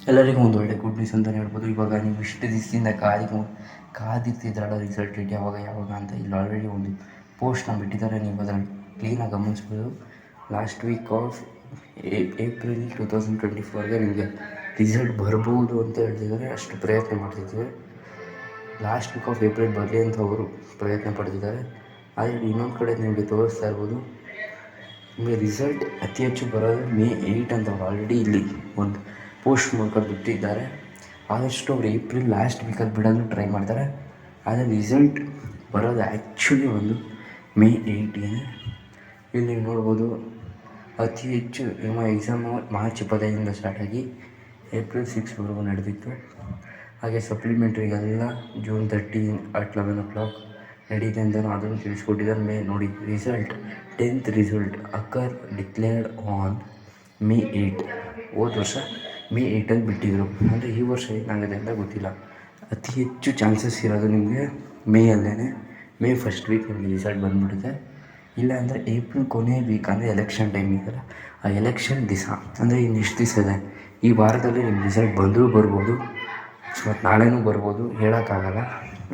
ಎಲ್ಲರಿಗೂ ಒಂದು ಒಳ್ಳೆ ಗುಡ್ ನ್ಯೂಸ್ ಅಂತಲೇ ಹೇಳ್ಬೋದು. ಇವಾಗ ನೀವು ಇಷ್ಟು ದಿವಸದಿಂದ ಕಾದಿರ್ತಿದ್ದಾಳ ರಿಸಲ್ಟ್ ಡೇಟ್ ಯಾವಾಗ ಅಂತ. ಇಲ್ಲಿ ಆಲ್ರೆಡಿ ಒಂದು ಪೋಸ್ಟ್ನ ಬಿಟ್ಟಿದ್ದಾರೆ, ನೀವು ಅದನ್ನು ಕ್ಲೀನಾಗಿ ಗಮನಿಸ್ಬೋದು. ಲಾಸ್ಟ್ ವೀಕ್ ಆಫ್ ಏಪ್ರಿಲ್ 2024ಗೆ ನಿಮಗೆ ರಿಸಲ್ಟ್ ಬರ್ಬೋದು ಅಂತ ಹೇಳ್ತಿದ್ದಾರೆ. ಅಷ್ಟು ಪ್ರಯತ್ನ ಮಾಡ್ತಿದ್ದಾರೆ. ಲಾಸ್ಟ್ ವೀಕ್ ಆಫ್ ಏಪ್ರಿಲ್ ಬರಲಿ ಅಂತ ಅವರು ಪ್ರಯತ್ನ ಪಡ್ತಿದ್ದಾರೆ. ಆದರೆ ಇನ್ನೊಂದು ಕಡೆ ನಿಮಗೆ ತೋರಿಸ್ತಾ ಇರ್ಬೋದು, ನಿಮಗೆ ರಿಸಲ್ಟ್ ಅತಿ ಹೆಚ್ಚು ಬರೋದು ಮೇ 8 ಅಂತ ಅವ್ರು ಆಲ್ರೆಡಿ ಇಲ್ಲಿ ಒಂದು ಪೋಸ್ಟ್ ಮೂಲಕ ಬಿಟ್ಟಿದ್ದಾರೆ. ಆದಷ್ಟು ಅವರು ಏಪ್ರಿಲ್ ಲಾಸ್ಟ್ ವೀಕಲ್ಲಿ ಬಿಡೋದು ಟ್ರೈ ಮಾಡ್ತಾರೆ. ಆದರೆ ರಿಸಲ್ಟ್ ಬರೋದು ಆ್ಯಕ್ಚುಲಿ ಒಂದು ಮೇ 8ಗೆ. ಇಲ್ಲಿ ನೀವು ನೋಡ್ಬೋದು, ಅತಿ ಹೆಚ್ಚು ನಿಮ್ಮ ಎಕ್ಸಾಮು ಮಾರ್ಚ್ 25ರಿಂದ ಸ್ಟಾರ್ಟ್ ಆಗಿ ಏಪ್ರಿಲ್ 6ವರೆಗೂ ನಡೆದಿತ್ತು. ಹಾಗೆ ಸಪ್ಲಿಮೆಂಟ್ರಿಗೆಲ್ಲ ಜೂನ್ 30 at 11 o'clock ನಡೀತೆ ಅಂತಲೂ ಅದನ್ನು ತಿಳಿಸ್ಕೊಟ್ಟಿದ್ದಾರೆ. ನೋಡಿ result 10th result declared on May 8. ಹೋದ ವರ್ಷ ಮೇ 8ಅಲ್ಲಿ ಬಿಟ್ಟಿದ್ರು. ಅಂದರೆ ಈ ವರ್ಷ ಏನಾಗಿದೆ ಅಂತ ಗೊತ್ತಿಲ್ಲ. ಅತಿ ಹೆಚ್ಚು ಚಾನ್ಸಸ್ ಇರೋದು ನಿಮಗೆ ಮೇ ಫಸ್ಟ್ ವೀಕ್ ನಿಮಗೆ ರಿಸಲ್ಟ್ ಬಂದುಬಿಡುತ್ತೆ. ಇಲ್ಲ ಅಂದರೆ ಏಪ್ರಿಲ್ ಕೊನೆಯ ವೀಕ್, ಅಂದರೆ ಎಲೆಕ್ಷನ್ ಟೈಮ್ ಇದೆಯಲ್ಲ, ಆ ಎಲೆಕ್ಷನ್ ದಿವಸ, ಅಂದರೆ ಇನ್ನೆಷ್ಟು ದಿವಸ ಇದೆ, ಈ ವಾರದಲ್ಲಿ ನಿಮ್ಮ ರಿಸಲ್ಟ್ ಬಂದರೂ ಬರ್ಬೋದು, ಮತ್ತು ನಾಳೆನೂ ಬರ್ಬೋದು, ಹೇಳೋಕ್ಕಾಗಲ್ಲ.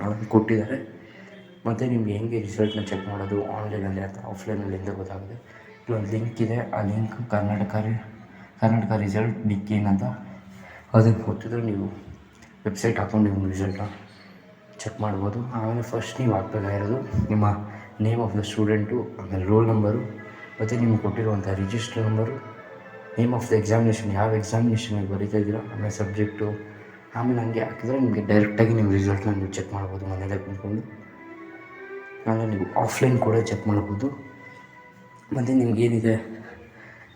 ಅದನ್ನು ಕೊಟ್ಟಿದ್ದಾರೆ. ಮತ್ತು ನಿಮ್ಗೆ ಹೆಂಗೆ ರಿಸಲ್ಟ್ನ ಚೆಕ್ ಮಾಡೋದು ಆನ್ಲೈನಲ್ಲಿ ಅಥವಾ ಆಫ್ಲೈನಲ್ಲಿ ಅಂತ ಗೊತ್ತಾಗುತ್ತೆ. ಇಲ್ಲೊಂದು ಲಿಂಕ್ ಇದೆ, ಆ ಲಿಂಕ್ ಕರ್ನಾಟಕ ರಿಸಲ್ಟ್ ಡಿಕ್ಕಿನ್ ಅಂತ. ಅದನ್ನು ಗೊತ್ತಿದ್ರೆ ನೀವು ವೆಬ್ಸೈಟ್ ಹಾಕ್ಕೊಂಡು ನಿಮ್ಮ ರಿಸಲ್ಟ್ನ ಚೆಕ್ ಮಾಡ್ಬೋದು. ಆಮೇಲೆ ಫಸ್ಟ್ ನೀವು ಹಾಕ್ಬೇಕಾಗಿರೋದು ನಿಮ್ಮ ನೇಮ್ ಆಫ್ ದ ಸ್ಟೂಡೆಂಟು, ಆಮೇಲೆ ರೋಲ್ ನಂಬರು, ಮತ್ತು ನಿಮ್ಗೆ ಕೊಟ್ಟಿರುವಂಥ register number, name of the examination, ಯಾವ ಎಕ್ಸಾಮಿನೇಷನಿಗೆ ಬರೀತಾ ಇದ್ದೀರೋ, ಆಮೇಲೆ ಸಬ್ಜೆಕ್ಟು. ಆಮೇಲೆ ಹಂಗೆ ಹಾಕಿದ್ರೆ ನಿಮಗೆ ಡೈರೆಕ್ಟಾಗಿ ನಿಮ್ಮ ರಿಸಲ್ಟ್ನ ನೀವು ಚೆಕ್ ಮಾಡ್ಬೋದು ಮನೇಲೆ ಕುಂತ್ಕೊಂಡು. ಆಮೇಲೆ ನೀವು ಆಫ್ಲೈನ್ ಕೂಡ ಚೆಕ್ ಮಾಡ್ಬೋದು. ಮತ್ತು ನಿಮಗೇನಿದೆ,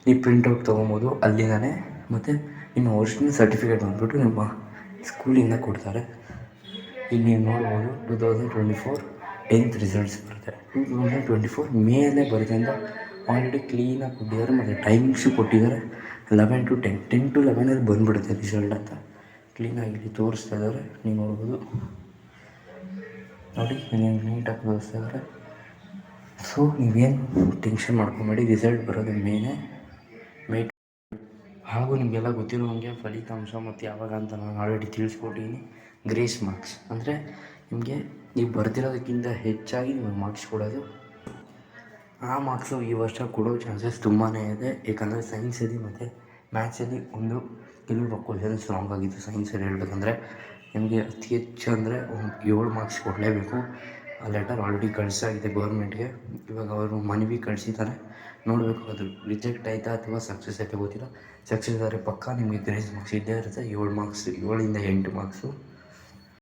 ನೀವು ಪ್ರಿಂಟೌಟ್ ತೊಗೊಬೋದು ಅಲ್ಲಿಂದನೇ. ಮತ್ತು ನಿಮ್ಮ ಒರಿಜಿನಲ್ ಸರ್ಟಿಫಿಕೇಟ್ ಬಂದುಬಿಟ್ಟು ನಿಮ್ಮ ಸ್ಕೂಲಿಂದ ಕೊಡ್ತಾರೆ. ಇಲ್ಲಿ ನೀವು ನೋಡ್ಬೋದು 2024 10th ರಿಸಲ್ಟ್ಸ್ ಬರುತ್ತೆ. 2024 ಮೇಲೇ ಬರುತ್ತೆ ಅಂತ ಆಲ್ರೆಡಿ ಕ್ಲೀನಾಗಿ ಕೊಟ್ಟಿದ್ದಾರೆ. ಮತ್ತು ಟೈಮಿಂಗ್ಸು ಕೊಟ್ಟಿದ್ದಾರೆ, 11 to 10, 10 to 11 ಬಂದುಬಿಡುತ್ತೆ ರಿಸಲ್ಟ್ ಅಂತ ಕ್ಲೀನಾಗಿ ಇಲ್ಲಿ ತೋರಿಸ್ತಾ ಇದ್ದಾರೆ. ನೀವು ನೋಡ್ಬೋದು, ನೋಡಿ ಇಲ್ಲಿ ನೀಟಾಗಿ ತೋರಿಸ್ತಾ ಇದ್ದಾರೆ. ಸೊ ನೀವೇನು ಟೆನ್ಷನ್ ಮಾಡ್ಕೊಬೇಡಿ, ರಿಸಲ್ಟ್ ಬರೋದು ಮೇ. ಹಾಗೂ ನಿಮಗೆಲ್ಲ ಗೊತ್ತಿರೋ ಹಾಗೆ ಫಲಿತಾಂಶ ಮತ್ತು ಯಾವಾಗ ಅಂತ ನಾನು ಆಲ್ರೆಡಿ ತಿಳಿಸ್ಕೊಟ್ಟಿದ್ದೀನಿ. ಗ್ರೇಸ್ ಮಾರ್ಕ್ಸ್ ಅಂದರೆ ನಿಮಗೆ ನೀವು ಬರ್ತಿರೋದಕ್ಕಿಂತ ಹೆಚ್ಚಾಗಿ ನಿಮಗೆ ಮಾರ್ಕ್ಸ್ ಕೊಡೋದು. ಆ ಮಾರ್ಕ್ಸು ಈ ವರ್ಷ ಕೊಡೋ ಚಾನ್ಸಸ್ ತುಂಬಾ ಇದೆ. ಏಕೆಂದರೆ ಸೈನ್ಸಲ್ಲಿ ಮತ್ತು ಮ್ಯಾಥ್ಸಲ್ಲಿ ಕೆಲವು ಕ್ವಶನ್ಸ್ ರಾಂಗ್ ಆಗಿತ್ತು. ಸೈನ್ಸಲ್ಲಿ ಹೇಳ್ಬೇಕಂದ್ರೆ ನಿಮಗೆ ಅತಿ ಹೆಚ್ಚು ಅಂದರೆ ಒಂದು 7 ಮಾರ್ಕ್ಸ್ ಕೊಡಲೇಬೇಕು. ಆ ಲೆಟರ್ ಆಲ್ರೆಡಿ ಕಳಿಸಾಗಿದೆ ಗೌರ್ಮೆಂಟ್ಗೆ. ಇವಾಗ ಅವರು ಮನವಿ ಕಳಿಸಿದ್ದಾರೆ, ನೋಡಬೇಕು ಅದು ರಿಜೆಕ್ಟ್ ಆಯಿತಾ ಅಥವಾ ಸಕ್ಸಸ್ ಆಯಿತಾ ಗೊತ್ತಿಲ್ಲ. ಸಕ್ಸಸ್ ಆದರೆ ಪಕ್ಕ ನಿಮಗೆ ಗ್ರೇಸ್ ಮಾರ್ಕ್ಸ್ ಇದ್ದೇ ಇರುತ್ತೆ. 7 ಮಾರ್ಕ್ಸ್, 7ರಿಂದ 8 ಮಾರ್ಕ್ಸು.